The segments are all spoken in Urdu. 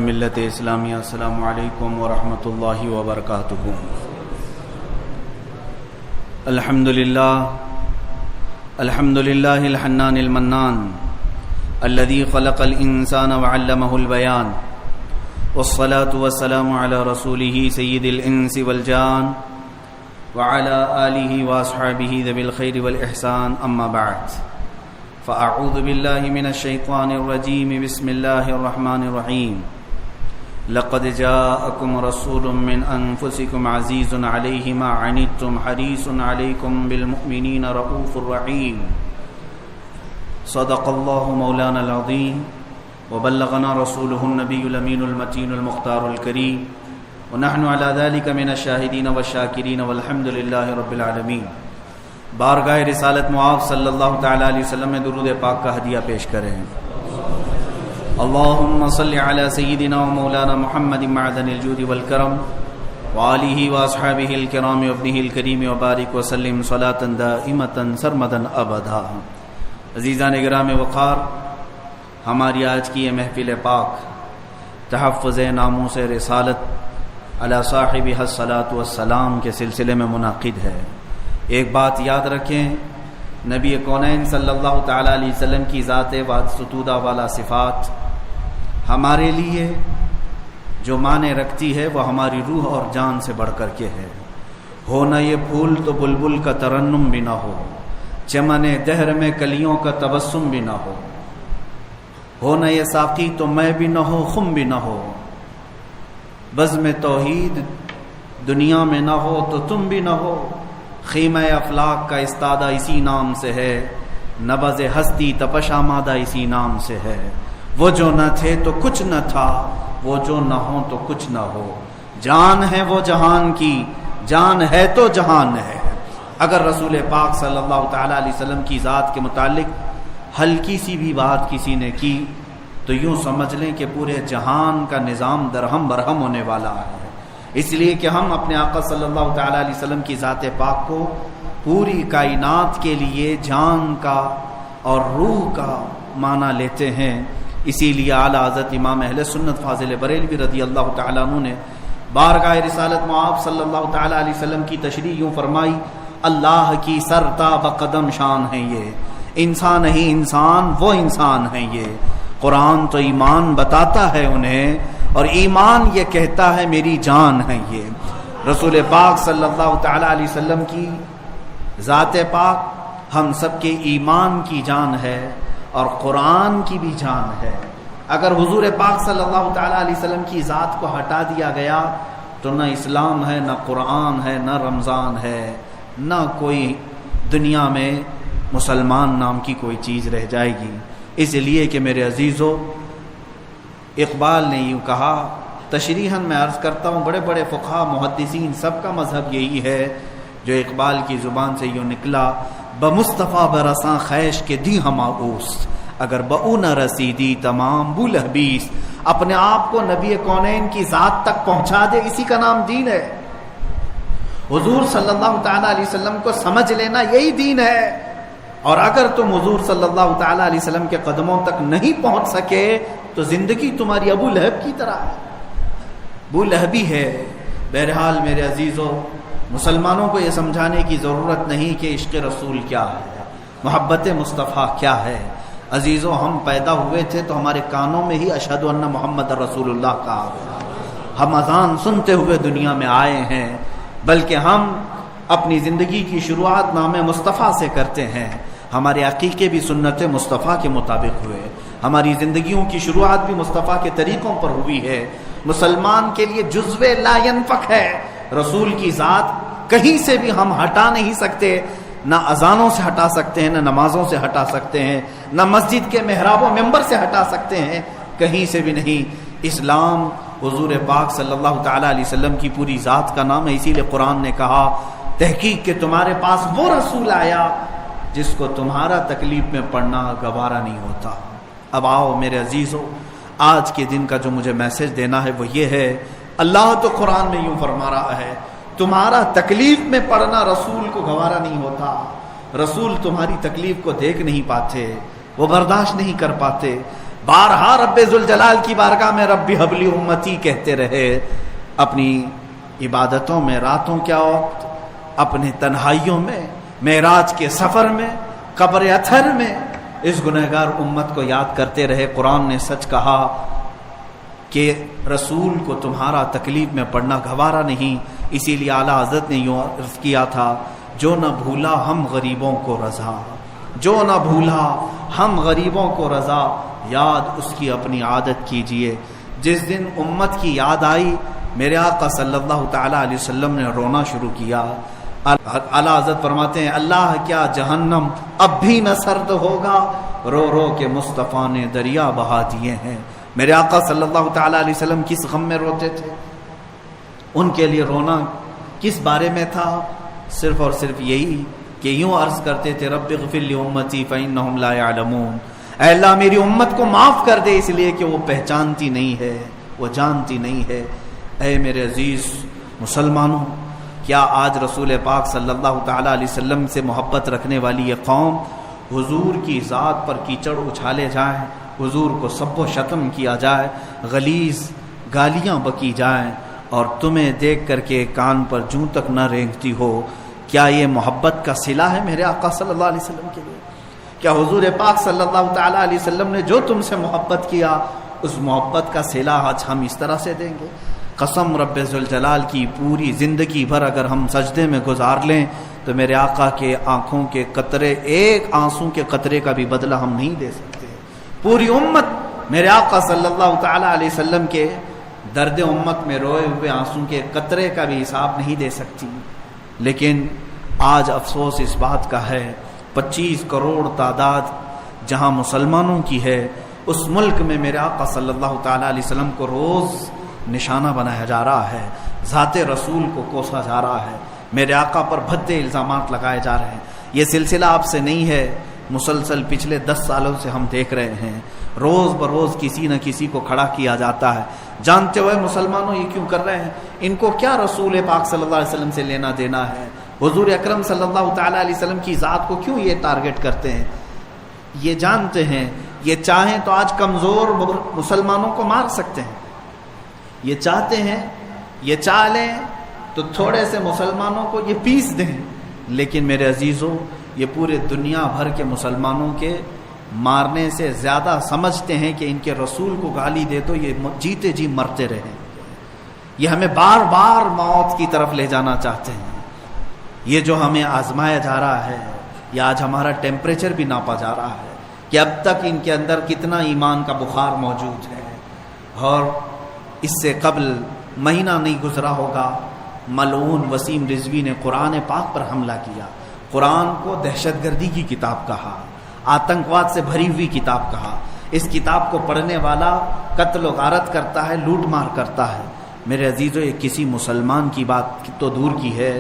ملت اسلامیہ، السلام علیکم ورحمۃ اللہ وبرکاتہ۔ الحمدللہ الحنان المنان الذي خلق الانسان وعلمه البيان، والصلاة والسلام على رسوله سيد الانس والجان وعلى آله واصحابه ذوي الخير والاحسان، اما بعد فاعوذ بالله من الشيطان الرجيم، بسم الله الرحمن الرحيم۔ لقد جاءكم رسول من انفسكم عزيز عليه ما عنتم حريص عليكم بالمؤمنين رؤوف رحيم۔ صدق الله مولانا العظيم وبلغنا رسوله النبي الأمين المتين المختار الكريم، ونحن على ذلك من الشاهدين والشاكرين والحمد لله رب العالمين۔ بارگاہ رسالت معاف صلی اللہ تعالی علیہ وسلم میں درود پاک کا ہدیہ پیش کریں۔ اللهم صل على سيدنا ومولانا محمد معدن الجود والكرم وآله واصحابه الكرام وابنه الكريم وبارك وسلم صلاة دائمة سرمدا ابدا۔ عزیزان گرام وقار، ہماری آج کی یہ محفل پاک تحفظ ناموس رسالت علی صاحبہ الصلاۃ والسلام کے سلسلے میں منعقد ہے۔ ایک بات یاد رکھیں، نبی کونین صلی اللہ تعالی علیہ وسلم کی ذات ستودہ والا صفات ہمارے لیے جو معنی رکھتی ہے وہ ہماری روح اور جان سے بڑھ کر کے ہے۔ ہو نہ یہ پھول تو بلبل کا ترنم بھی نہ ہو، چمن دہر میں کلیوں کا تبسم بھی نہ ہو نہ یہ ساقی تو میں بھی نہ ہو، خم بھی نہ ہو، بزم توحید دنیا میں نہ ہو تو تم بھی نہ ہو، خیمہ افلاک کا استادہ اسی نام سے ہے، نبض ہستی تپش آمادہ اسی نام سے ہے۔ وہ جو نہ تھے تو کچھ نہ تھا، وہ جو نہ ہو تو کچھ نہ ہو، جان ہے وہ جہان کی، جان ہے تو جہان ہے۔ اگر رسول پاک صلی اللہ تعالی علیہ وسلم کی ذات کے متعلق ہلکی سی بھی بات کسی نے کی تو یوں سمجھ لیں کہ پورے جہان کا نظام درہم برہم ہونے والا ہے۔ اس لیے کہ ہم اپنے آقا صلی اللہ تعالی علیہ وسلم کی ذات پاک کو پوری کائنات کے لیے جان کا اور روح کا معنی لیتے ہیں۔ اسی لیے اعلیٰ حضرت امام اہل سنت فاضل بریلوی رضی اللہ تعالیٰ عنہ نے بارگاہ رسالت معاف صلی اللہ تعالی علیہ وسلم کی تشریح یوں فرمائی، اللہ کی سرتا بقدم شان ہے یہ، انسان نہیں انسان وہ انسان ہے یہ۔ قرآن تو ایمان بتاتا ہے انہیں، اور ایمان یہ کہتا ہے میری جان ہے یہ۔ رسول پاک صلی اللہ تعالی علیہ وسلم کی ذات پاک ہم سب کے ایمان کی جان ہے اور قرآن کی بھی جان ہے۔ اگر حضور پاک صلی اللہ تعالی علیہ وسلم کی ذات کو ہٹا دیا گیا تو نہ اسلام ہے، نہ قرآن ہے، نہ رمضان ہے، نہ کوئی دنیا میں مسلمان نام کی کوئی چیز رہ جائے گی۔ اس لیے کہ میرے عزیزو، اقبال نے یوں کہا، تشریحاً میں عرض کرتا ہوں، بڑے بڑے فقہا محدثین سب کا مذہب یہی ہے جو اقبال کی زبان سے یوں نکلا، بمصطفیٰ برساں خیش کے دی ہما اوست، اگر بہو نہ رسیدی تمام بولہبیس۔ اپنے آپ کو نبی کونین کی ذات تک پہنچا دے، اسی کا نام دین ہے۔ حضور صلی اللہ تعالی علیہ وسلم کو سمجھ لینا یہی دین ہے۔ اور اگر تم حضور صلی اللہ تعالی علیہ وسلم کے قدموں تک نہیں پہنچ سکے تو زندگی تمہاری ابو لہب کی طرح ہے، ابو لہبی ہے۔ بہرحال میرے عزیزو، مسلمانوں کو یہ سمجھانے کی ضرورت نہیں کہ عشق رسول کیا ہے، محبت مصطفیٰ کیا ہے۔ عزیزو، ہم پیدا ہوئے تھے تو ہمارے کانوں میں ہی اشہد ان محمد رسول اللہ کا، ہم اذان سنتے ہوئے دنیا میں آئے ہیں، بلکہ ہم اپنی زندگی کی شروعات نام مصطفیٰ سے کرتے ہیں۔ ہمارے عقیقے بھی سنت مصطفیٰ کے مطابق ہوئے، ہماری زندگیوں کی شروعات بھی مصطفیٰ کے طریقوں پر ہوئی ہے۔ مسلمان کے لیے جزو لا ینفک ہے، رسول کی ذات کہیں سے بھی ہم ہٹا نہیں سکتے، نہ اذانوں سے ہٹا سکتے ہیں، نہ نمازوں سے ہٹا سکتے ہیں، نہ مسجد کے محراب و ممبر سے ہٹا سکتے ہیں، کہیں سے بھی نہیں۔ اسلام حضور پاک صلی اللہ تعالی علیہ وسلم کی پوری ذات کا نام ہے۔ اسی لیے قرآن نے کہا، تحقیق کہ تمہارے پاس وہ رسول آیا جس کو تمہارا تکلیف میں پڑھنا گوارا نہیں ہوتا۔ اب آؤ میرے عزیزو، آج کے دن کا جو مجھے میسج دینا ہے وہ یہ ہے، اللہ تو قرآن میں یوں فرما رہا ہے، تمہارا تکلیف میں پڑھنا رسول کو گوارا نہیں ہوتا۔ رسول تمہاری تکلیف کو دیکھ نہیں پاتے، وہ برداشت نہیں کر پاتے۔ بارہا رب ذوالجلال کی بارگاہ میں رب حبلی امتی کہتے رہے، اپنی عبادتوں میں، راتوں کیا وقت، اپنے تنہائیوں میں، معراج کے سفر میں، قبر اطہر میں اس گنہگار امت کو یاد کرتے رہے۔ قرآن نے سچ کہا کہ رسول کو تمہارا تکلیف میں پڑنا گوارا نہیں، اسی لیے اعلیٰ حضرت نے یوں عرض کیا تھا، جو نہ بھولا ہم غریبوں کو رضا، جو نہ بھولا ہم غریبوں کو رضا، یاد اس کی اپنی عادت کیجئے۔ جس دن امت کی یاد آئی، میرے آقا صلی اللہ تعالی علیہ وسلم نے رونا شروع کیا۔ اعلیٰ حضرت فرماتے ہیں، اللہ کیا جہنم اب بھی نہ سرد ہوگا، رو رو کے مصطفیٰ نے دریا بہا دیے ہیں۔ میرے آقا صلی اللہ تعالی علیہ وسلم کس غم میں روتے تھے؟ ان کے لیے رونا کس بارے میں تھا؟ صرف اور صرف یہی کہ یوں عرض کرتے تھے، رب اغفر لامتی فانہم لا یعلمون، اے اللہ میری امت کو معاف کر دے، اس لیے کہ وہ پہچانتی نہیں ہے، وہ جانتی نہیں ہے۔ اے میرے عزیز مسلمانوں، کیا آج رسول پاک صلی اللہ تعالی علیہ وسلم سے محبت رکھنے والی یہ قوم حضور کی ذات پر کیچڑ اچھالے جائیں، حضور کو سب و شتم کیا جائے، غلیظ گالیاں بکی جائیں، اور تمہیں دیکھ کر کے کان پر جوں تک نہ رینگتی ہو؟ کیا یہ محبت کا صلہ ہے میرے آقا صلی اللہ علیہ وسلم کے لیے؟ کیا حضور پاک صلی اللہ تعالی علیہ وسلم نے جو تم سے محبت کیا، اس محبت کا صلہ آج ہم اس طرح سے دیں گے؟ قسم رب ذوالجلال کی، پوری زندگی بھر اگر ہم سجدے میں گزار لیں تو میرے آقا کے آنکھوں کے قطرے، ایک آنسو کے قطرے کا بھی بدلہ ہم نہیں دے سکتے۔ پوری امت میرے آقا صلی اللہ تعالی علیہ وسلم کے درد امت میں روئے ہوئے آنسو کے قطرے کا بھی حساب نہیں دے سکتی۔ لیکن آج افسوس اس بات کا ہے، 25 کروڑ تعداد جہاں مسلمانوں کی ہے، اس ملک میں میرے آقا صلی اللہ تعالی علیہ وسلم کو روز نشانہ بنایا جا رہا ہے، ذات رسول کو کوسا جا رہا ہے، میرے آقا پر بھدے الزامات لگائے جا رہے ہیں۔ یہ سلسلہ آپ سے نہیں ہے، مسلسل پچھلے 10 سالوں سے ہم دیکھ رہے ہیں، روز بروز کسی نہ کسی کو کھڑا کیا جاتا ہے۔ جانتے ہوئے مسلمانوں یہ کیوں کر رہے ہیں؟ ان کو کیا رسول پاک صلی اللہ علیہ وسلم سے لینا دینا ہے؟ حضور اکرم صلی اللہ تعالی علیہ وسلم کی ذات کو کیوں یہ ٹارگٹ کرتے ہیں؟ یہ جانتے ہیں، یہ چاہیں تو آج کمزور مسلمانوں کو مار سکتے ہیں، یہ چاہتے ہیں، یہ چاہ لیں تو تھوڑے سے مسلمانوں کو یہ پیس دیں، لیکن میرے عزیزوں، یہ پورے دنیا بھر کے مسلمانوں کے مارنے سے زیادہ سمجھتے ہیں کہ ان کے رسول کو گالی دے تو یہ جیتے جی مرتے رہیں۔ یہ ہمیں بار بار موت کی طرف لے جانا چاہتے ہیں۔ یہ جو ہمیں آزمایا جا رہا ہے، یا آج ہمارا ٹیمپریچر بھی ناپا جا رہا ہے کہ اب تک ان کے اندر کتنا ایمان کا بخار موجود ہے۔ اور اس سے قبل مہینہ نہیں گزرا ہوگا، ملعون وسیم رضوی نے قرآن پاک پر حملہ کیا، قرآن کو دہشت گردی کی کتاب کہا، آتنکواد سے بھری ہوئی کتاب کہا۔ اس کتاب کو پڑھنے والا قتل و غارت کرتا ہے، لوٹ مار کرتا ہے۔ میرے عزیزوں، یہ کسی مسلمان کی بات تو دور کی ہے،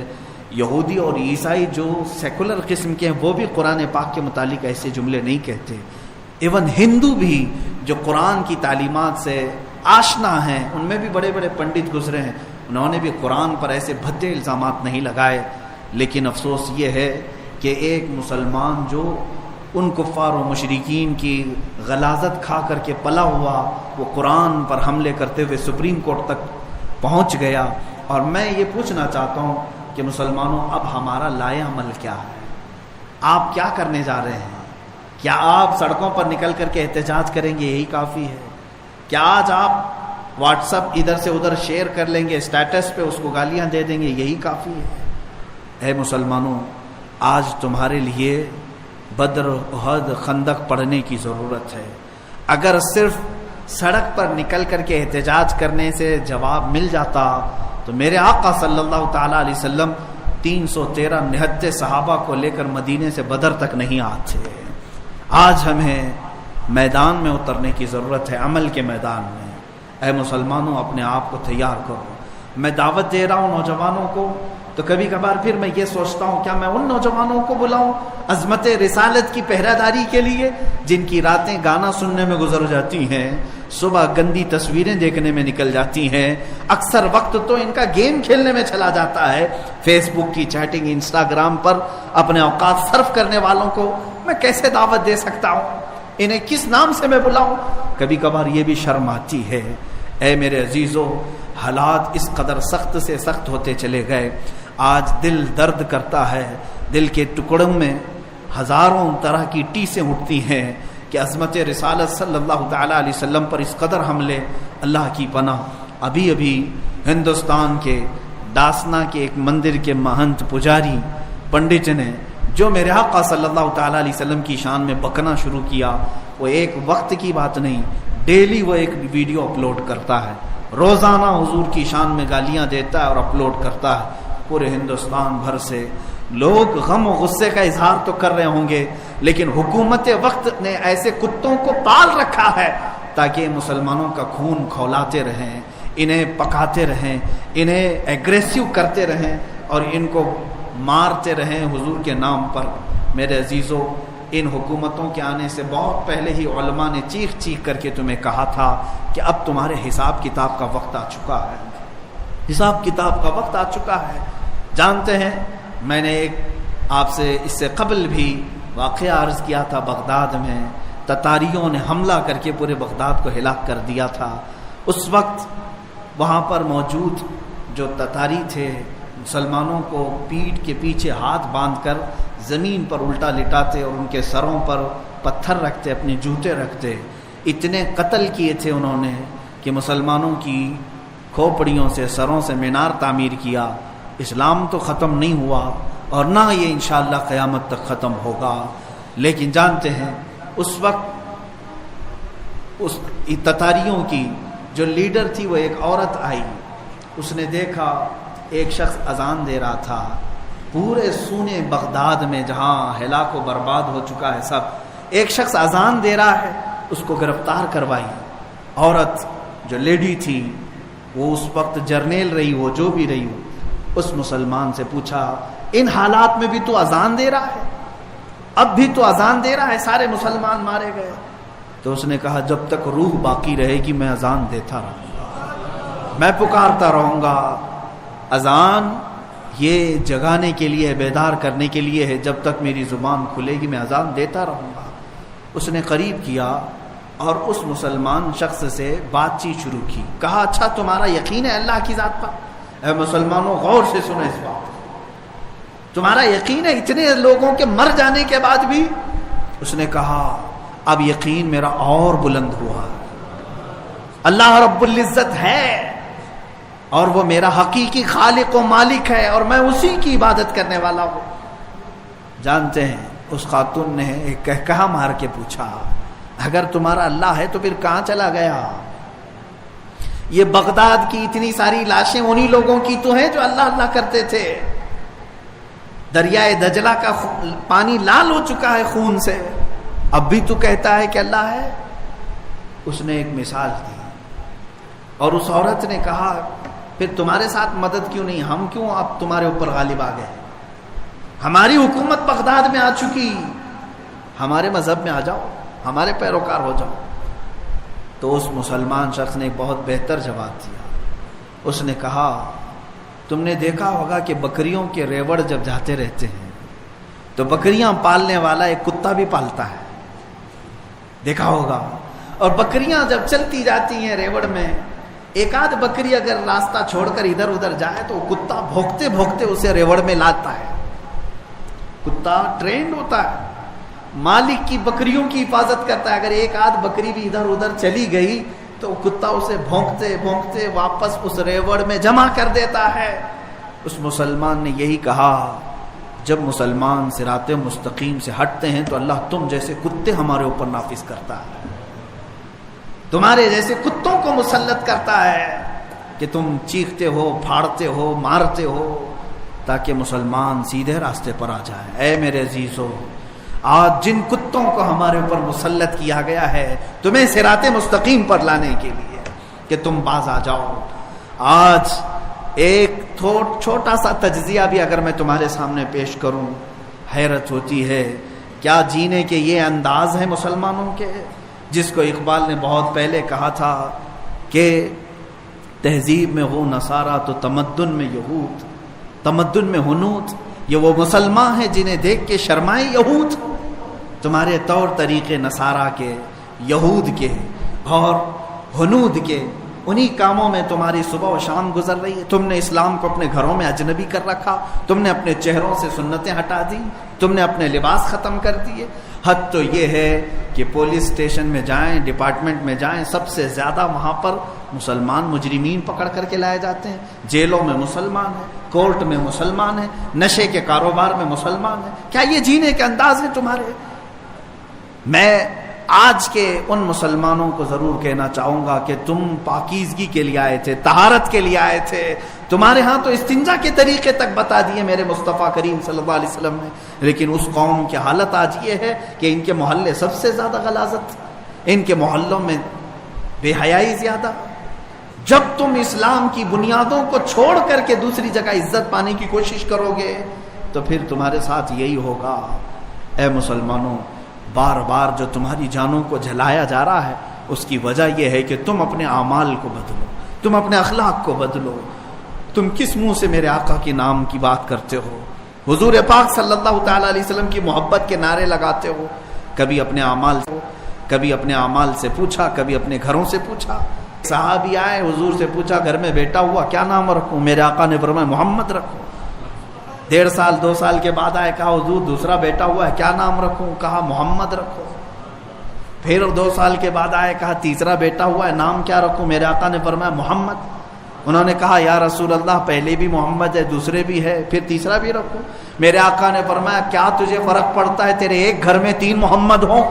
یہودی اور عیسائی جو سیکولر قسم کے ہیں وہ بھی قرآن پاک کے متعلق ایسے جملے نہیں کہتے۔ ایون ہندو بھی جو قرآن کی تعلیمات سے آشنا ہیں، ان میں بھی بڑے بڑے پنڈت گزرے ہیں، انہوں نے بھی قرآن پر ایسے بھدے الزامات نہیں لگائے۔ لیکن افسوس یہ ہے کہ ایک مسلمان جو ان کفار و مشرکین کی غلاظت کھا کر کے پلا ہوا، وہ قرآن پر حملے کرتے ہوئے سپریم کورٹ تک پہنچ گیا۔ اور میں یہ پوچھنا چاہتا ہوں کہ مسلمانوں، اب ہمارا لائحہ عمل کیا ہے؟ آپ کیا کرنے جا رہے ہیں؟ کیا آپ سڑکوں پر نکل کر کے احتجاج کریں گے؟ یہی کافی ہے؟ کیا آج آپ واٹس ایپ ادھر سے ادھر شیئر کر لیں گے، اسٹیٹس پہ اس کو گالیاں دے دیں گے؟ یہی کافی ہے؟ اے مسلمانوں، آج تمہارے لیے بدر، احد، خندق پڑھنے کی ضرورت ہے۔ اگر صرف سڑک پر نکل کر کے احتجاج کرنے سے جواب مل جاتا تو میرے آقا صلی اللہ تعالی علیہ وسلم 313 نہتے صحابہ کو لے کر مدینے سے بدر تک نہیں آتے۔ آج ہمیں میدان میں اترنے کی ضرورت ہے، عمل کے میدان میں۔ اے مسلمانوں، اپنے آپ کو تیار کرو۔ میں دعوت دے رہا ہوں نوجوانوں کو، تو کبھی کبھار پھر میں یہ سوچتا ہوں کیا میں ان نوجوانوں کو بلاؤں عظمت رسالت کی پہرہ داری کے لیے، جن کی راتیں گانا سننے میں گزر جاتی ہیں، صبح گندی تصویریں دیکھنے میں نکل جاتی ہیں، اکثر وقت تو ان کا گیم کھیلنے میں چلا جاتا ہے، فیس بک کی چیٹنگ، انسٹاگرام پر اپنے اوقات صرف کرنے والوں کو میں کیسے دعوت دے سکتا ہوں؟ انہیں کس نام سے میں بلاؤں؟ کبھی کبھار یہ بھی شرم آتی ہے۔ اے میرے عزیزو، حالات اس قدر سخت سے سخت ہوتے چلے گئے، آج دل درد کرتا ہے، دل کے ٹکڑوں میں ہزاروں طرح کی ٹیسیں اٹھتی ہیں کہ عظمت رسالت صلی اللہ تعالیٰ علیہ وسلم پر اس قدر حملے۔ اللہ کی پناہ، ابھی ہندوستان کے ڈاسنا کے ایک مندر کے مہنت پجاری پنڈت نے جو میرے آقا صلی اللہ تعالیٰ علیہ وسلم کی شان میں بکنا شروع کیا، وہ ایک وقت کی بات نہیں، ڈیلی وہ ایک ویڈیو اپلوڈ کرتا ہے، روزانہ حضور کی شان میں گالیاں دیتا ہے اور اپلوڈ کرتا ہے۔ پورے ہندوستان بھر سے لوگ غم و غصے کا اظہار تو کر رہے ہوں گے، لیکن حکومت وقت نے ایسے کتوں کو پال رکھا ہے تاکہ مسلمانوں کا خون کھولاتے رہیں، انہیں پکاتے رہیں، انہیں ایگریسو کرتے رہیں اور ان کو مارتے رہیں حضور کے نام پر۔ میرے عزیزو، ان حکومتوں کے آنے سے بہت پہلے ہی علماء نے چیخ چیخ کر کے تمہیں کہا تھا کہ اب تمہارے حساب کتاب کا وقت آ چکا ہے، حساب کتاب کا وقت آ چکا ہے۔ جانتے ہیں، میں نے ایک آپ سے اس سے قبل بھی واقعہ عرض کیا تھا، بغداد میں تتاریوں نے حملہ کر کے پورے بغداد کو ہلاک کر دیا تھا۔ اس وقت وہاں پر موجود جو تتاری تھے، مسلمانوں کو پیٹھ کے پیچھے ہاتھ باندھ کر زمین پر الٹا لٹاتے اور ان کے سروں پر پتھر رکھتے، اپنے جوتے رکھتے۔ اتنے قتل کیے تھے انہوں نے کہ مسلمانوں کی کھوپڑیوں سے، سروں سے مینار تعمیر کیا۔ اسلام تو ختم نہیں ہوا اور نہ یہ انشاءاللہ قیامت تک ختم ہوگا، لیکن جانتے ہیں اس وقت اس تتاریوں کی جو لیڈر تھی وہ ایک عورت آئی، اس نے دیکھا ایک شخص اذان دے رہا تھا پورے سونے بغداد میں جہاں ہلاک و برباد ہو چکا ہے سب، ایک شخص اذان دے رہا ہے، اس کو گرفتار کروائی۔ عورت جو لیڈی تھی وہ اس وقت جرنیل رہی ہو، جو بھی رہی ہو، اس مسلمان سے پوچھا ان حالات میں بھی تو اذان دے رہا ہے؟ اب بھی تو اذان دے رہا ہے؟ سارے مسلمان مارے گئے۔ تو اس نے کہا جب تک روح باقی رہے گی میں اذان دیتا رہوں گا، میں پکارتا رہوں گا۔ اذان یہ جگانے کے لیے ہے، بیدار کرنے کے لیے ہے، جب تک میری زبان کھلے گی میں اذان دیتا رہوں گا۔ اس نے قریب کیا اور اس مسلمان شخص سے بات چیت شروع کی، کہا اچھا تمہارا یقین ہے اللہ کی ذات پر؟ اے مسلمانوں غور سے سنو اس بات، تمہارا یقین ہے اتنے لوگوں کے مر جانے کے بعد بھی؟ اس نے کہا اب یقین میرا اور بلند ہوا، اللہ رب العزت ہے اور وہ میرا حقیقی خالق و مالک ہے اور میں اسی کی عبادت کرنے والا ہوں۔ جانتے ہیں اس خاتون نے ایک کہکہا مار کے پوچھا اگر تمہارا اللہ ہے تو پھر کہاں چلا گیا؟ یہ بغداد کی اتنی ساری لاشیں انہی لوگوں کی تو ہیں جو اللہ اللہ کرتے تھے۔ دریائے دجلہ کا پانی لال ہو چکا ہے خون سے، اب بھی تو کہتا ہے کہ اللہ ہے؟ اس نے ایک مثال دی اور اس عورت نے کہا پھر تمہارے ساتھ مدد کیوں نہیں؟ ہم کیوں اب تمہارے اوپر غالب آ گئے؟ ہماری حکومت بغداد میں آ چکی، ہمارے مذہب میں آ جاؤ، ہمارے پیروکار ہو جاؤ۔ تو اس مسلمان شخص نے ایک بہت بہتر جواب دیا، اس نے کہا تم نے دیکھا ہوگا کہ بکریوں کے ریوڑ جب جاتے رہتے ہیں تو بکریاں پالنے والا ایک کتا بھی پالتا ہے، دیکھا ہوگا، اور بکریاں جب چلتی جاتی ہیں ریوڑ میں، ایک آدھ بکری اگر راستہ چھوڑ کر ادھر ادھر جائے تو کتا بھونکتے بھونکتے اسے ریوڑ میں لاتا ہے۔ کتا ٹرینڈ ہوتا ہے، مالک کی بکریوں کی حفاظت کرتا ہے، اگر ایک آدھ بکری بھی ادھر ادھر چلی گئی تو کتا اسے بھونکتے بھونکتے واپس اس ریوڑ میں جمع کر دیتا ہے۔ اس مسلمان نے یہی کہا جب مسلمان صراط مستقیم سے ہٹتے ہیں تو اللہ تم جیسے کتے ہمارے اوپر نافذ کرتا ہے، تمہارے جیسے کتوں کو مسلط کرتا ہے کہ تم چیختے ہو، پھاڑتے ہو، مارتے ہو تاکہ مسلمان سیدھے راستے پر آ جائیں۔ اے میرے عزیزو، آج جن کتوں کو ہمارے اوپر مسلط کیا گیا ہے تمہیں صراط مستقیم پر لانے کے لیے کہ تم باز آ جاؤ۔ آج ایک چھوٹا سا تجزیہ بھی اگر میں تمہارے سامنے پیش کروں، حیرت ہوتی ہے کیا جینے کے یہ انداز ہیں مسلمانوں کے، جس کو اقبال نے بہت پہلے کہا تھا کہ تہذیب میں ہو نصارہ تو تمدن میں یہود، تمدن میں ہنوت، یہ وہ مسلمان ہیں جنہیں دیکھ کے شرمائے یہود۔ تمہارے طور طریقے نصارہ کے، یہود کے اور ہنود کے، انہی کاموں میں تمہاری صبح و شام گزر رہی ہے۔ تم نے اسلام کو اپنے گھروں میں اجنبی کر رکھا، تم نے اپنے چہروں سے سنتیں ہٹا دی، تم نے اپنے لباس ختم کر دیے۔ حد تو یہ ہے کہ پولیس اسٹیشن میں جائیں، ڈپارٹمنٹ میں جائیں، سب سے زیادہ وہاں پر مسلمان مجرمین پکڑ کر کے لائے جاتے ہیں۔ جیلوں میں مسلمان ہیں، کورٹ میں مسلمان ہیں، نشے کے کاروبار میں مسلمان ہیں۔ کیا یہ جینے کے انداز ہیں تمہارے؟ میں آج کے ان مسلمانوں کو ضرور کہنا چاہوں گا کہ تم پاکیزگی کے لیے آئے تھے، طہارت کے لیے آئے تھے، تمہارے ہاں تو استنجا کے طریقے تک بتا دیے میرے مصطفیٰ کریم صلی اللہ علیہ وسلم نے، لیکن اس قوم کی حالت آج یہ ہے کہ ان کے محلے سب سے زیادہ غلاظت، ان کے محلوں میں بے حیائی زیادہ۔ جب تم اسلام کی بنیادوں کو چھوڑ کر کے دوسری جگہ عزت پانے کی کوشش کرو گے تو پھر تمہارے ساتھ یہی ہوگا۔ اے مسلمانوں، بار بار جو تمہاری جانوں کو جلایا جا رہا ہے اس کی وجہ یہ ہے کہ تم اپنے اعمال کو بدلو، تم اپنے اخلاق کو بدلو۔ تم کس منہ سے میرے آقا کے نام کی بات کرتے ہو، حضور پاک صلی اللہ تعالی علیہ وسلم کی محبت کے نعرے لگاتے ہو؟ کبھی اپنے اعمال سے پوچھا، کبھی اپنے گھروں سے پوچھا؟ صحابی آئے، حضور سے پوچھا گھر میں بیٹا ہوا کیا نام رکھوں؟ میرے آقا نے فرمایا محمد رکھو۔ 1.5 سال 2 سال کے بعد آئے، کہا حضور دوسرا بیٹا ہوا ہے کیا نام رکھوں؟ کہا محمد رکھو۔ پھر 2 سال کے بعد آئے، کہا تیسرا بیٹا ہوا ہے نام کیا رکھوں؟ میرے آقا نے فرمایا محمد۔ انہوں نے کہا یا رسول اللہ پہلے بھی محمد ہے، دوسرے بھی ہے، پھر تیسرا بھی رکھوں؟ میرے آقا نے فرمایا کیا تجھے فرق پڑتا ہے تیرے ایک گھر میں 3 محمد ہوں؟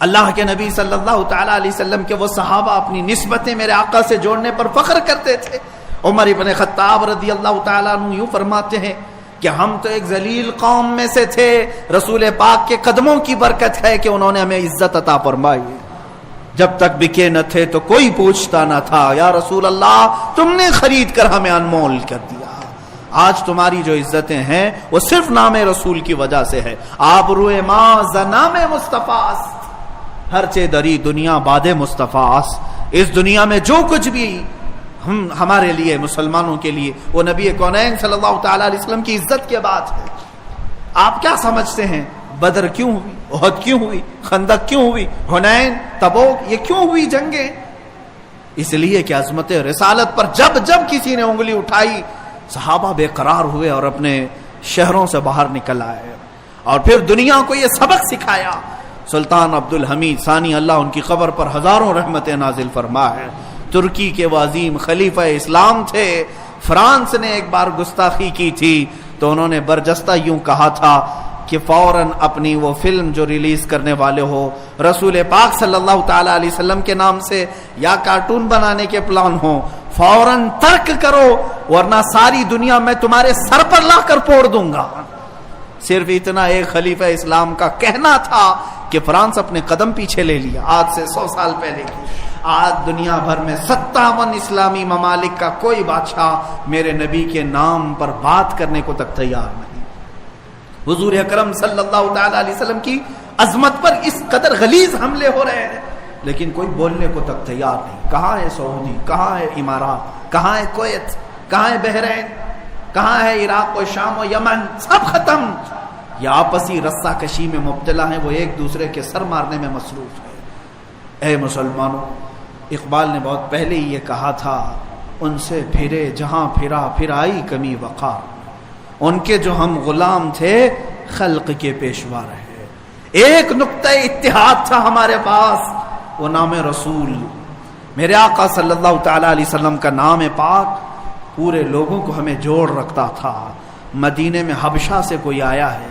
اللہ کے نبی صلی اللہ تعالی علیہ وسلم کے وہ صحابہ اپنی نسبتیں میرے آقا سے جوڑنے پر فخر کرتے تھے۔ عمر ابن خطاب رضی اللہ تعالیٰ عنہ یوں فرماتے ہیں کہ ہم تو ایک ذلیل قوم میں سے تھے، رسول پاک کے قدموں کی برکت ہے کہ انہوں نے ہمیں عزت عطا فرمائی۔ جب تک بکے نہ تھے تو کوئی پوچھتا نہ تھا، یا رسول اللہ تم نے خرید کر ہمیں انمول کر دیا۔ آج تمہاری جو عزتیں ہیں وہ صرف نام رسول کی وجہ سے ہے۔ آپ روئے ماں زنام مصطفیٰ ہر چے دری دنیا باد مصطفیٰ، اس دنیا میں جو کچھ بھی ہمارے لیے مسلمانوں کے لیے وہ نبی کونین صلی اللہ تعالی علیہ وسلم کی عزت کے بات ہے۔ آپ کیا سمجھتے ہیں بدر کیوں ہوئی، احد کیوں ہوئی، خندق کیوں ہوئی، حنین، تبوک، یہ کیوں ہوئی جنگیں؟ اس لیے کہ عظمت رسالت پر جب جب کسی نے انگلی اٹھائی صحابہ بے قرار ہوئے اور اپنے شہروں سے باہر نکل آئے، اور پھر دنیا کو یہ سبق سکھایا۔ سلطان عبدالحمید ثانی اللہ ان کی قبر پر ہزاروں رحمتیں نازل فرمائے، ترکی کے وہ عظیم خلیفہ اسلام تھے۔ فرانس نے ایک بار گستاخی کی تھی تو انہوں نے برجستہ یوں کہا تھا کہ فوراً اپنی وہ فلم جو ریلیز کرنے والے ہو رسول پاک صلی اللہ تعالی علیہ وسلم کے نام سے یا کارٹون بنانے کے پلان ہوں، فوراً ترک کرو ورنہ ساری دنیا میں تمہارے سر پر لا کر پھوڑ دوں گا۔ صرف اتنا ایک خلیفہ اسلام کا کہنا تھا کہ فرانس اپنے قدم پیچھے لے لیا، آج سے 100 سال پہلے کی۔ آج دنیا بھر میں 57 اسلامی ممالک کا کوئی بادشاہ میرے نبی کے نام پر بات کرنے کو تک تیار نہیں۔ حضور اکرم صلی اللہ تعالی علیہ وسلم کی عظمت پر اس قدر غلیظ حملے ہو رہے ہیں لیکن کوئی بولنے کو تک تیار نہیں۔ کہاں ہے سعودی، کہاں ہے امارات، کہاں ہے کویت، کہاں ہے بحرین، کہاں ہے عراق و شام و یمن؟ سب ختم۔ یہ آپسی رسہ کشی میں مبتلا ہیں، وہ ایک دوسرے کے سر مارنے میں مصروف ہے۔ اے مسلمانوں، اقبال نے بہت پہلے ہی یہ کہا تھا، ان سے پھرے جہاں پھرا پھر آئی کمی وقار، ان کے جو ہم غلام تھے خلق کے پیشوا رہے۔ ایک نقطہ اتحاد تھا ہمارے پاس، وہ نام رسول، میرے آقا صلی اللہ تعالی علیہ وسلم کا نام پاک پورے لوگوں کو ہمیں جوڑ رکھتا تھا۔ مدینے میں حبشہ سے کوئی آیا ہے،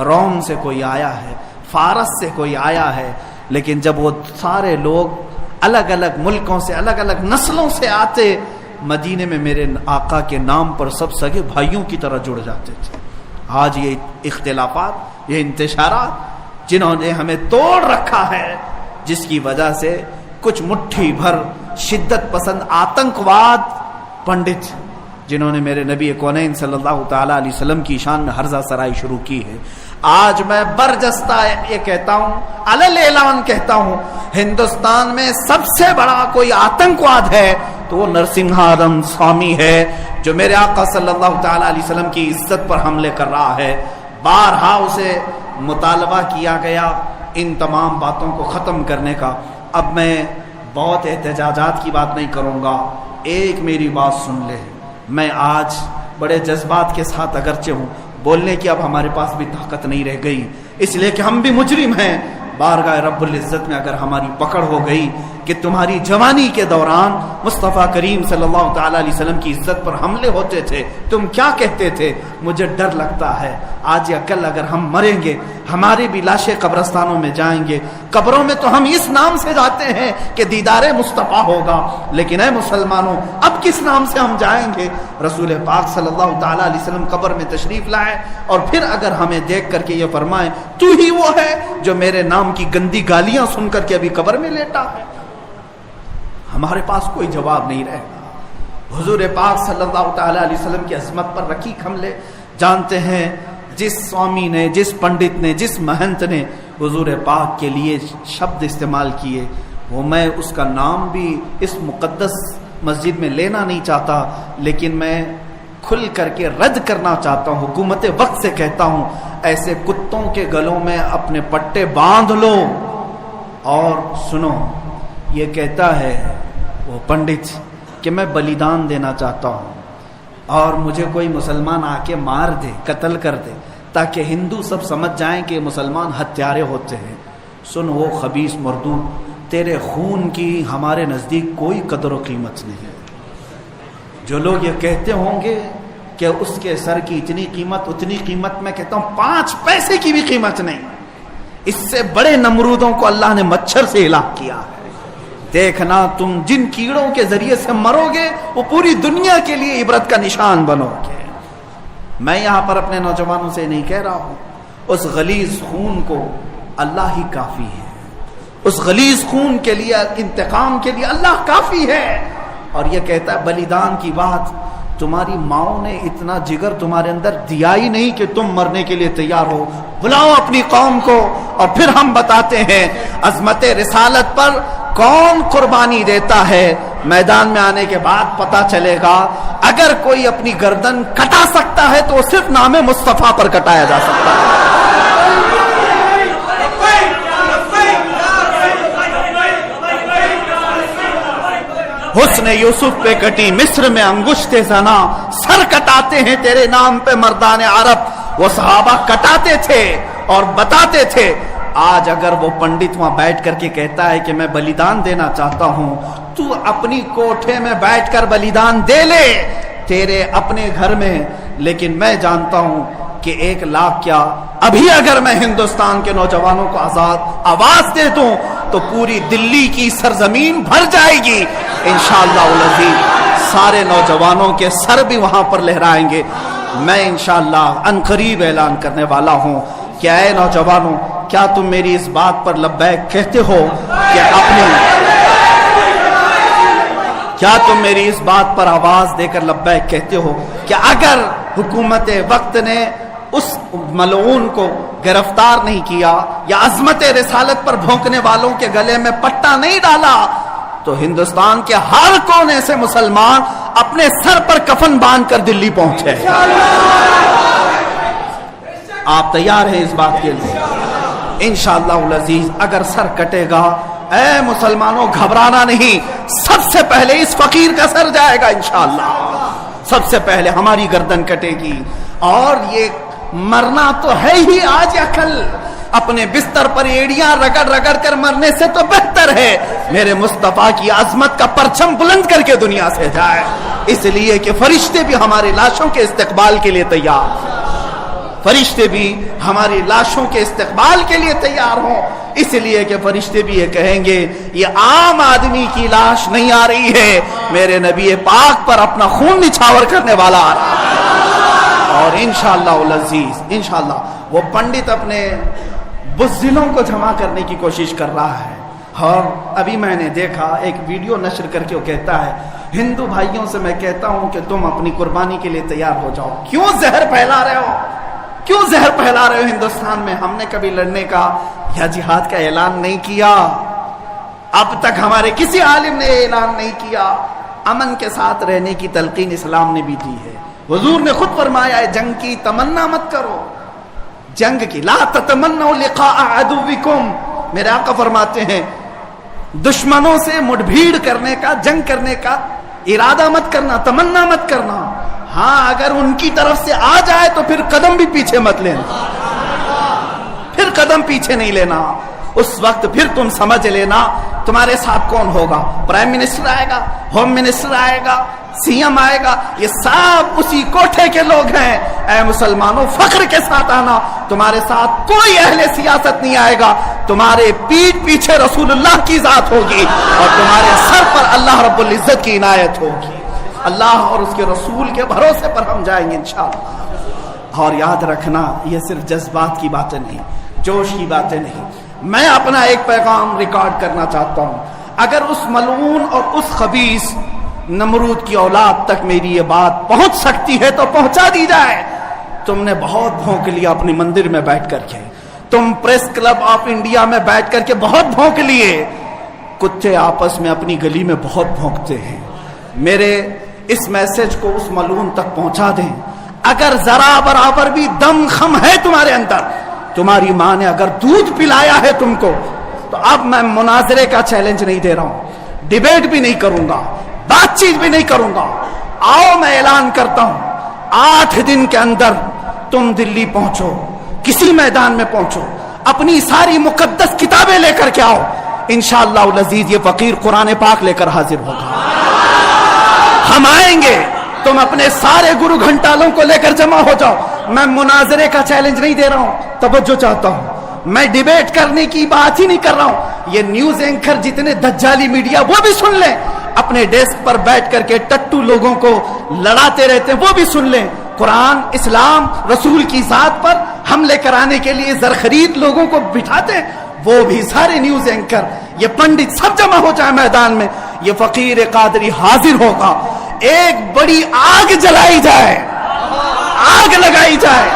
روم سے کوئی آیا ہے، فارس سے کوئی آیا ہے، لیکن جب وہ سارے لوگ الگ الگ ملکوں سے الگ الگ نسلوں سے آتے، مدینے میں میرے آقا کے نام پر سب سگے بھائیوں کی طرح جڑ جاتے تھے۔ آج یہ اختلافات، یہ انتشارات جنہوں نے ہمیں توڑ رکھا ہے، جس کی وجہ سے کچھ مٹھی بھر شدت پسند آتنکواد پنڈت جنہوں نے میرے نبی کونین صلی اللہ تعالی علیہ وسلم کی شان میں ہرزہ سرائی شروع کی ہے۔ آج میں برجستہ یہ کہتا ہوں، علل اعلان کہتا ہوں، ہندوستان میں سب سے بڑا کوئی آتنکواد ہے تو وہ نرسنگھارم سوامی ہے، جو میرے آقا صلی اللہ تعالی علیہ وسلم کی عزت پر حملے کر رہا ہے۔ بارہا اسے مطالبہ کیا گیا ان تمام باتوں کو ختم کرنے کا۔ اب میں بہت احتجاجات کی بات نہیں کروں گا، ایک میری بات سن لے۔ میں آج بڑے جذبات کے ساتھ اگرچہ ہوں، بولنے کی اب ہمارے پاس بھی طاقت نہیں رہ گئی، اس لیے کہ ہم بھی مجرم ہیں۔ بارگاہ رب العزت میں اگر ہماری پکڑ ہو گئی کہ تمہاری جوانی کے دوران مصطفیٰ کریم صلی اللہ تعالی علیہ وسلم کی عزت پر حملے ہوتے تھے، تم کیا کہتے تھے، مجھے ڈر لگتا ہے آج یا کل اگر ہم مریں گے، ہماری بھی لاشیں قبرستانوں میں جائیں گے، قبروں میں تو ہم اس نام سے جاتے ہیں کہ دیدار مصطفیٰ ہوگا، لیکن اے مسلمانوں اب کس نام سے ہم جائیں گے؟ رسول پاک صلی اللہ تعالی علیہ وسلم قبر میں تشریف لائے اور پھر اگر ہمیں دیکھ کر کے یہ فرمائیں تو ہی وہ ہے جو میرے نام کی گندی گالیاں سن کر کے ابھی قبر میں لیٹا ہے، ہمارے پاس کوئی جواب نہیں رہے گا۔ حضور پاک صلی اللہ تعالی علیہ وسلم کی عظمت پر رکھی حملے جانتے ہیں، جس سوامی نے، جس پنڈت نے، جس مہنت نے حضور پاک کے لیے شبد استعمال کیے، وہ میں اس کا نام بھی اس مقدس مسجد میں لینا نہیں چاہتا، لیکن میں کھل کر کے رد کرنا چاہتا ہوں، حکومت وقت سے کہتا ہوں ایسے کتوں کے گلوں میں اپنے پٹے باندھ لو۔ اور سنو، یہ کہتا ہے وہ پنڈت کہ میں بلیدان دینا چاہتا ہوں اور مجھے کوئی مسلمان آ کے مار دے، قتل کر دے، تاکہ ہندو سب سمجھ جائیں کہ مسلمان ہتھیارے ہوتے ہیں۔ سن وہ خبیث مردود، تیرے خون کی ہمارے نزدیک کوئی قدر و قیمت نہیں ہے۔ جو لوگ یہ کہتے ہوں گے کہ اس کے سر کی اتنی قیمت، اتنی قیمت، میں کہتا ہوں 5 پیسے کی بھی قیمت نہیں۔ اس سے بڑے نمرودوں کو اللہ نے مچھر سے ہلاک کیا ہے۔ دیکھنا تم جن کیڑوں کے ذریعے سے مرو گے وہ پوری دنیا کے لیے عبرت کا نشان بنو گے۔ میں یہاں پر اپنے نوجوانوں سے نہیں کہہ رہا ہوں، اس غلیظ خون کو اللہ ہی کافی ہے، اس غلیظ خون کے لیے، انتقام کے لیے اللہ کافی ہے۔ اور یہ کہتا ہے بلیدان کی بات، تمہاری ماؤں نے اتنا جگر تمہارے اندر دیا ہی نہیں کہ تم مرنے کے لیے تیار ہو۔ بلاؤ اپنی قوم کو اور پھر ہم بتاتے ہیں عظمت رسالت پر کون قربانی دیتا ہے۔ میدان میں آنے کے بعد پتہ چلے گا، اگر کوئی اپنی گردن کٹا سکتا ہے تو صرف نام مصطفیٰ پر کٹایا جا سکتا ہے۔ حسن یوسف پہ کٹی مصر میں انگشت زنا، سر کٹاتے ہیں تیرے نام پہ مردان عرب۔ وہ صحابہ کٹاتے تھے اور بتاتے تھے۔ آج اگر وہ پنڈت وہاں بیٹھ کر کے کہتا ہے کہ میں بلیدان دینا چاہتا ہوں، تو اپنی کوٹھے میں بیٹھ کر بلیدان دے لے تیرے اپنے گھر میں، لیکن میں جانتا ہوں کہ 1 لاکھ کیا، ابھی اگر میں ہندوستان کے نوجوانوں کو آواز دے دوں تو پوری دلی کی سرزمین بھر جائے گی انشاءاللہ العزیز۔ سارے نوجوانوں کے سر بھی وہاں پر لہرائیں گے۔ میں انشاءاللہ عنقریب اعلان کرنے والا ہوں کہ اے نوجوانوں، کیا تم میری اس بات پر لبیک کہتے ہو کہ کیا تم میری اس بات پر آواز دے کر لبیک کہتے ہو کہ اگر حکومت وقت نے اس ملعون کو گرفتار نہیں کیا یا عظمت رسالت پر بھونکنے والوں کے گلے میں پٹا نہیں ڈالا تو ہندوستان کے ہر کونے سے مسلمان اپنے سر پر کفن باندھ کر دلی پہنچے؟ آپ تیار ہیں اس بات کے لیے؟ انشاءاللہ العزیز اگر سر کٹے گا، اے مسلمانوں گھبرانا نہیں، سب سے پہلے اس فقیر کا سر جائے گا انشاءاللہ، سب سے پہلے ہماری گردن کٹے گی۔ اور یہ مرنا تو ہے ہی آج یا کل، اپنے بستر پر ایڑیاں رگڑ رگڑ کر مرنے سے تو بہتر ہے میرے مصطفیٰ کی عظمت کا پرچم بلند کر کے دنیا سے جائے، اس لیے کہ فرشتے بھی ہماری لاشوں کے استقبال کے لیے تیار، فرشتے بھی ہماری لاشوں کے استقبال کے لیے تیار ہوں، اس لیے کہ فرشتے بھی یہ کہیں گے یہ عام آدمی کی لاش نہیں آ رہی ہے، میرے نبی پاک پر اپنا خون نچھاور کرنے والا آ رہا ہے۔ اور انشاءاللہ العزیز انشاءاللہ وہ پنڈت اپنے بزدلوں کو جمع کرنے کی کوشش کر رہا ہے۔ اور ابھی میں نے دیکھا ایک ویڈیو نشر کر کے وہ کہتا ہے ہندو بھائیوں سے میں کہتا ہوں کہ تم اپنی قربانی کے لیے تیار ہو جاؤ، کیوں زہر پھیلا رہے ہو، کیوں زہر پھیلا رہے ہو ہندوستان میں؟ ہم نے کبھی لڑنے کا یا جہاد کا اعلان نہیں کیا، اب تک ہمارے کسی عالم نے اعلان نہیں کیا۔ امن کے ساتھ رہنے کی تلقین اسلام نے بھی دی ہے، حضور نے خود فرمایا ہے جنگ کی تمنا مت کرو، جنگ کی. لا تتمنوا لقاء عدوکم، میرے آقا فرماتے ہیں دشمنوں سے مٹ بھیڑ کرنے کا، جنگ کرنے کا ارادہ مت کرنا، تمنا مت کرنا. ہاں اگر ان کی طرف سے آ جائے تو پھر قدم بھی پیچھے مت لینا، پھر قدم پیچھے نہیں لینا. اس وقت پھر تم سمجھ لینا تمہارے ساتھ کون ہوگا. پرائم منسٹر آئے گا، ہوم منسٹر آئے گا، سی ایم آئے گا، یہ سب اسی کوٹھے کے لوگ ہیں. اے مسلمانوں فخر کے ساتھ آنا، تمہارے ساتھ کوئی اہل سیاست نہیں آئے گا. تمہارے پیٹھ پیچھے رسول اللہ کی ذات ہوگی اور تمہارے سر پر اللہ رب العزت کی عنایت ہوگی. اللہ اور اس کے رسول کے بھروسے پر ہم جائیں گے انشاءاللہ. اور یاد رکھنا یہ صرف جذبات کی باتیں نہیں، جوش کی باتیں نہیں. میں اپنا ایک پیغام ریکارڈ کرنا چاہتا ہوں. اگر اس ملعون اور اس خبیث نمرود کی اولاد تک میری یہ بات پہنچ سکتی ہے تو پہنچا دی جائے. تم نے بہت بھونک لیا اپنی مندر میں بیٹھ کر کے، تم پریس کلب آف انڈیا میں بیٹھ کر کے بہت بھونک لیے. کتے آپس میں اپنی گلی میں بہت بھونکتے ہیں. میرے اس میسج کو اس ملعون تک پہنچا دیں. اگر ذرا برابر بھی دم خم ہے تمہارے اندر، تمہاری ماں نے اگر دودھ پلایا ہے تم کو، تو اب میں مناظرے کا چیلنج نہیں دے رہا ہوں، ڈیبیٹ بھی نہیں کروں گا، بات چیت بھی نہیں کروں گا. آؤ میں اعلان کرتا ہوں 8 دن کے اندر تم دلی پہنچو، کسی میدان میں پہنچو، اپنی ساری مقدس کتابیں لے کر کے آؤ. انشاءاللہ العزیز یہ فقیر قرآن پاک لے کر حاضر ہوگا. ہم آئیں گے، تم اپنے سارے گرو گھنٹالوں کو لے کر جمع ہو جاؤ. میں مناظرے کا چیلنج نہیں دے رہا ہوں، توجہ چاہتا ہوں. میں ڈیبیٹ کرنے کی بات ہی نہیں کر رہا ہوں. یہ نیوز اینکر جتنے دجالی میڈیا وہ بھی سن لیں، اپنے ڈیسک پر بیٹھ کر کے ٹٹو لوگوں کو لڑاتے رہتے ہیں وہ بھی سن لیں. قرآن، اسلام، رسول کی ذات پر حملے کرانے کے لیے زرخرید لوگوں کو بٹھاتے ہیں، وہ بھی سارے نیوز اینکر، یہ پنڈت سب جمع ہو جائے میدان میں. یہ فقیر قادری حاضر ہوگا. ایک بڑی آگ جلائی جائے، آگ لگائی جائے.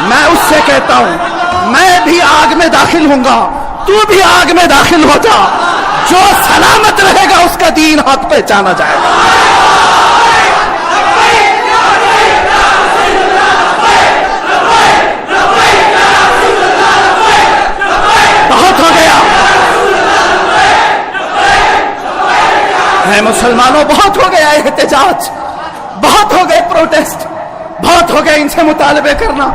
میں اس سے کہتا ہوں میں بھی آگ میں داخل ہوں گا، تو بھی آگ میں داخل ہو جا. جو سلامت رہے گا اس کا دین حق پہچانا جائے گا. بہت ہو گیا ہے مسلمانوں، بہت ہو گیا احتجاج، بہت ہو گئے پروٹیسٹ، بہت ہو گئے ان سے مطالبے کرنا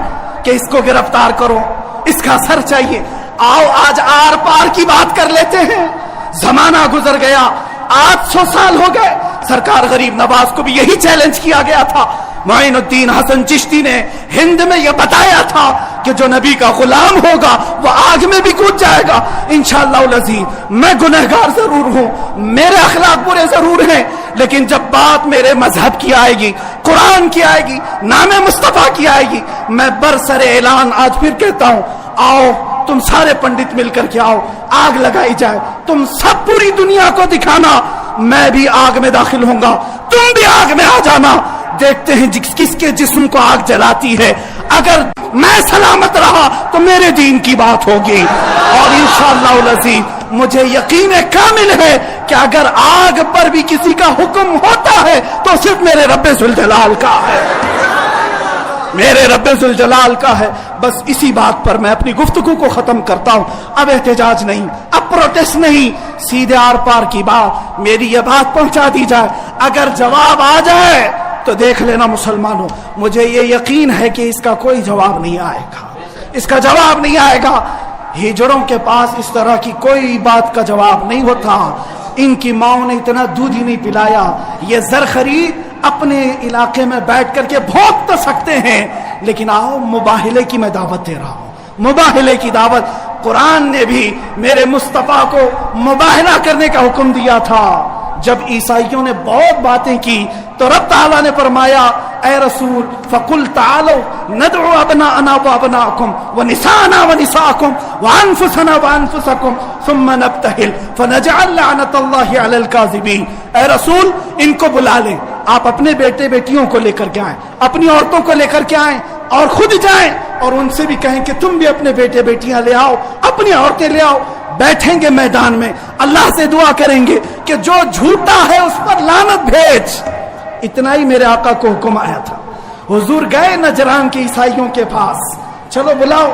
کہ اس کو گرفتار کرو، اس کا سر چاہیے. آؤ آج آر پار کی بات کر لیتے ہیں. زمانہ گزر گیا، 800 سال ہو گئے. سرکار غریب نواز کو بھی یہی چیلنج کیا گیا تھا. معین الدین حسن چشتی نے ہند میں یہ بتایا تھا کہ جو نبی کا غلام ہوگا وہ آگ میں بھی کود جائے گا. انشاءاللہ العزیز میں گنہگار ضرور ہوں، میرے اخلاق برے ضرور ہیں، لیکن جب بات میرے مذہب کی آئے گی، قرآن کی آئے گی، نام مصطفیٰ کی آئے گی، میں برسر اعلان آج پھر کہتا ہوں، آؤ تم سارے پنڈت مل کر کے آؤ، آگ لگائی جائے. تم سب پوری دنیا کو دکھانا میں بھی آگ میں داخل ہوں گا، تم بھی آگ میں آ جانا. دیکھتے ہیں کس کے جسم کو آگ جلاتی ہے. اگر میں سلامت رہا تو میرے دین کی بات ہوگی. اور انشاءاللہ العزیز مجھے یقین کامل ہے کہ اگر آگ پر بھی کسی کا حکم ہوتا ہے تو صرف میرے رب ذوالجلال کا ہے، میرے رب ذوالجلال کا ہے. بس اسی بات پر میں اپنی گفتگو کو ختم کرتا ہوں. اب احتجاج نہیں، اب پروٹیسٹ نہیں، سیدھے آر پار کی بات. میری یہ بات پہنچا دی جائے، اگر جواب آ جائے تو دیکھ لینا مسلمانوں، مجھے یہ یقین ہے کہ اس کا کوئی جواب نہیں آئے گا، اس کا جواب نہیں آئے گا. ہجڑوں کے پاس اس طرح کی کوئی بات کا جواب نہیں ہوتا. ان کی ماں نے اتنا دودھ ہی نہیں پلایا. یہ زرخرید اپنے علاقے میں بیٹھ کر کے بھونک تو سکتے ہیں، لیکن آؤ مباہلے کی میں دعوت دے رہا ہوں، مباہلے کی دعوت. قرآن نے بھی میرے مصطفیٰ کو مباہلہ کرنے کا حکم دیا تھا. جب عیسائیوں نے بہت باتیں کی تو رب تعالیٰ نے فرمایا اے رسول فقل تعالوا ندعو ابناءنا وابناءکم ونساءنا ونساءکم وانفسنا وانفسکم ثم نبتہل فنجعل لعنت اللہ علی الکاذبین. اے رسول ان کو بلا لیں، آپ اپنے بیٹے بیٹیوں کو لے کر کے آئیں، اپنی عورتوں کو لے کر کے آئیں اور خود جائیں اور ان سے بھی کہیں کہ تم بھی اپنے بیٹے بیٹیاں لے آؤ، اپنی عورتیں لے آؤ. بیٹھیں گے میدان میں، اللہ سے دعا کریں گے کہ جو جھوٹا ہے اس پر لعنت بھیج. اتنا ہی میرے آقا کو حکم آیا تھا. حضور گئے نجران کے عیسائیوں کے پاس، چلو بلاؤ,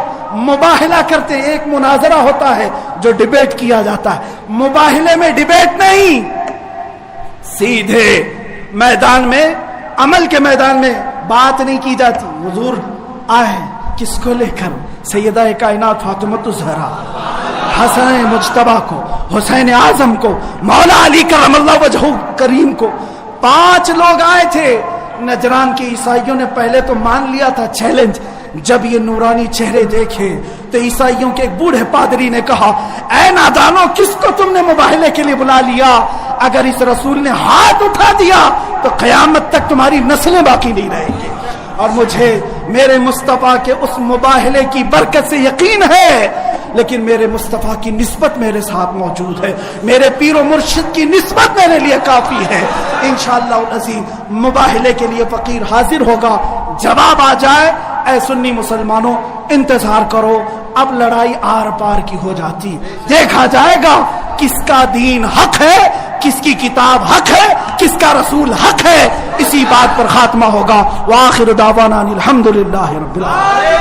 مباہلہ کرتے ہیں. ایک مناظرہ ہوتا ہے جو ڈیبیٹ کیا جاتا ہے, مباہلے میں ڈیبیٹ نہیں, سیدھے میدان میں, عمل کے میدان میں بات نہیں کی جاتی. حضور آئے کس کو لے کر؟ سیدہ کائنات فاطمہ الزہرا, حسن مجتبیٰ کو, حسین اعظم کو, مولا علی کرم اللہ وجہہ کریم کو. 5 لوگ آئے تھے. نجران کے عیسائیوں نے پہلے تو مان لیا تھا چیلنج. جب یہ نورانی چہرے دیکھے تو عیسائیوں کے ایک بوڑھے پادری نے کہا, اے نادانو, کس کو تم نے مباہلے کے لیے بلا لیا؟ اگر اس رسول نے ہاتھ اٹھا دیا تو قیامت تک تمہاری نسلیں باقی نہیں رہیں گی. اور مجھے میرے مصطفیٰ کے اس مباہلے کی برکت سے یقین ہے, لیکن میرے مصطفیٰ کی نسبت میرے ساتھ موجود ہے, میرے پیر و مرشد کی نسبت میرے لیے کافی ہے. انشاءاللہ العزیز مباہلے کے لیے فقیر حاضر ہوگا. جواب آ جائے, اے سنی مسلمانوں انتظار کرو, اب لڑائی آر پار کی ہو جاتی, دیکھا جائے گا کس کا دین حق ہے, کس کی کتاب حق ہے, کس کا رسول حق ہے. اسی بات پر خاتمہ ہوگا. وآخر دعوانا الحمدللہ رب العالمین.